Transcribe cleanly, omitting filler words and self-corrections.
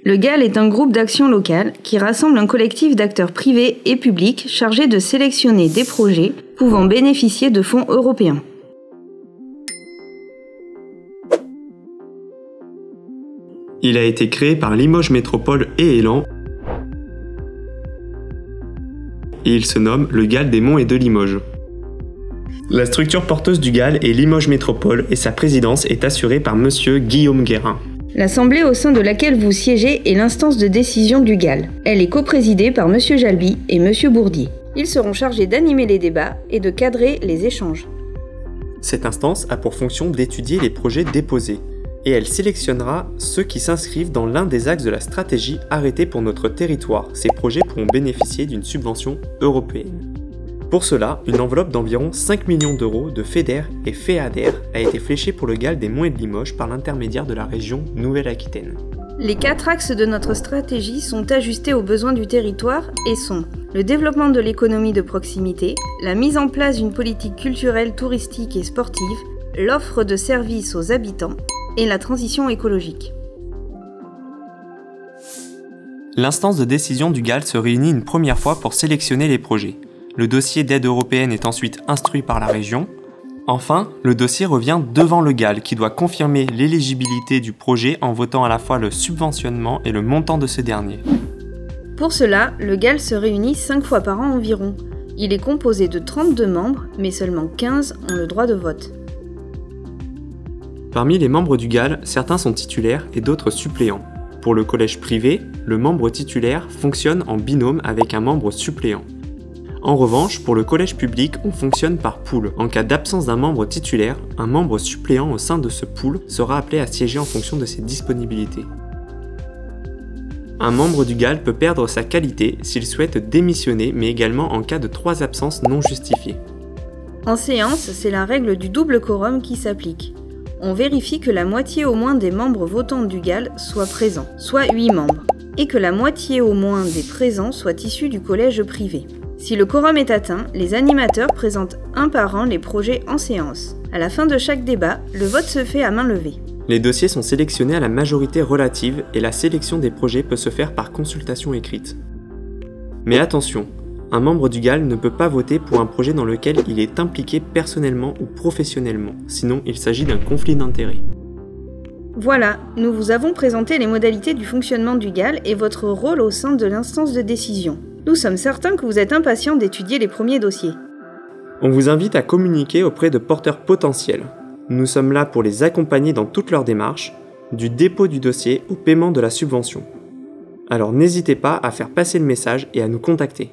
Le GAL est un groupe d'action locale qui rassemble un collectif d'acteurs privés et publics chargés de sélectionner des projets pouvant bénéficier de fonds européens. Il a été créé par Limoges Métropole et Élan et il se nomme le GAL des Monts et de Limoges. La structure porteuse du GAL est Limoges Métropole et sa présidence est assurée par Monsieur Guillaume Guérin. L'assemblée au sein de laquelle vous siégez est l'instance de décision du GAL. Elle est coprésidée par Monsieur Jalby et Monsieur Bourdier. Ils seront chargés d'animer les débats et de cadrer les échanges. Cette instance a pour fonction d'étudier les projets déposés et elle sélectionnera ceux qui s'inscrivent dans l'un des axes de la stratégie arrêtée pour notre territoire. Ces projets pourront bénéficier d'une subvention européenne. Pour cela, une enveloppe d'environ 5 millions d'euros de FEDER et FEADER a été fléchée pour le GAL des Monts et de Limoges par l'intermédiaire de la région Nouvelle-Aquitaine. Les 4 axes de notre stratégie sont ajustés aux besoins du territoire et sont le développement de l'économie de proximité, la mise en place d'une politique culturelle, touristique et sportive, l'offre de services aux habitants et la transition écologique. L'instance de décision du GAL se réunit une première fois pour sélectionner les projets. Le dossier d'aide européenne est ensuite instruit par la région. Enfin, le dossier revient devant le GAL qui doit confirmer l'éligibilité du projet en votant à la fois le subventionnement et le montant de ce dernier. Pour cela, le GAL se réunit 5 fois par an environ. Il est composé de 32 membres, mais seulement 15 ont le droit de vote. Parmi les membres du GAL, certains sont titulaires et d'autres suppléants. Pour le collège privé, le membre titulaire fonctionne en binôme avec un membre suppléant. En revanche, pour le collège public, on fonctionne par pool. En cas d'absence d'un membre titulaire, un membre suppléant au sein de ce pool sera appelé à siéger en fonction de ses disponibilités. Un membre du GAL peut perdre sa qualité s'il souhaite démissionner, mais également en cas de 3 absences non justifiées. En séance, c'est la règle du double quorum qui s'applique. On vérifie que la moitié au moins des membres votants du GAL soient présents, soit 8 membres, et que la moitié au moins des présents soient issus du collège privé. Si le quorum est atteint, les animateurs présentent un par un les projets en séance. À la fin de chaque débat, le vote se fait à main levée. Les dossiers sont sélectionnés à la majorité relative et la sélection des projets peut se faire par consultation écrite. Mais attention, un membre du GAL ne peut pas voter pour un projet dans lequel il est impliqué personnellement ou professionnellement, sinon il s'agit d'un conflit d'intérêts. Voilà, nous vous avons présenté les modalités du fonctionnement du GAL et votre rôle au sein de l'instance de décision. Nous sommes certains que vous êtes impatients d'étudier les premiers dossiers. On vous invite à communiquer auprès de porteurs potentiels. Nous sommes là pour les accompagner dans toutes leurs démarches, du dépôt du dossier au paiement de la subvention. Alors n'hésitez pas à faire passer le message et à nous contacter.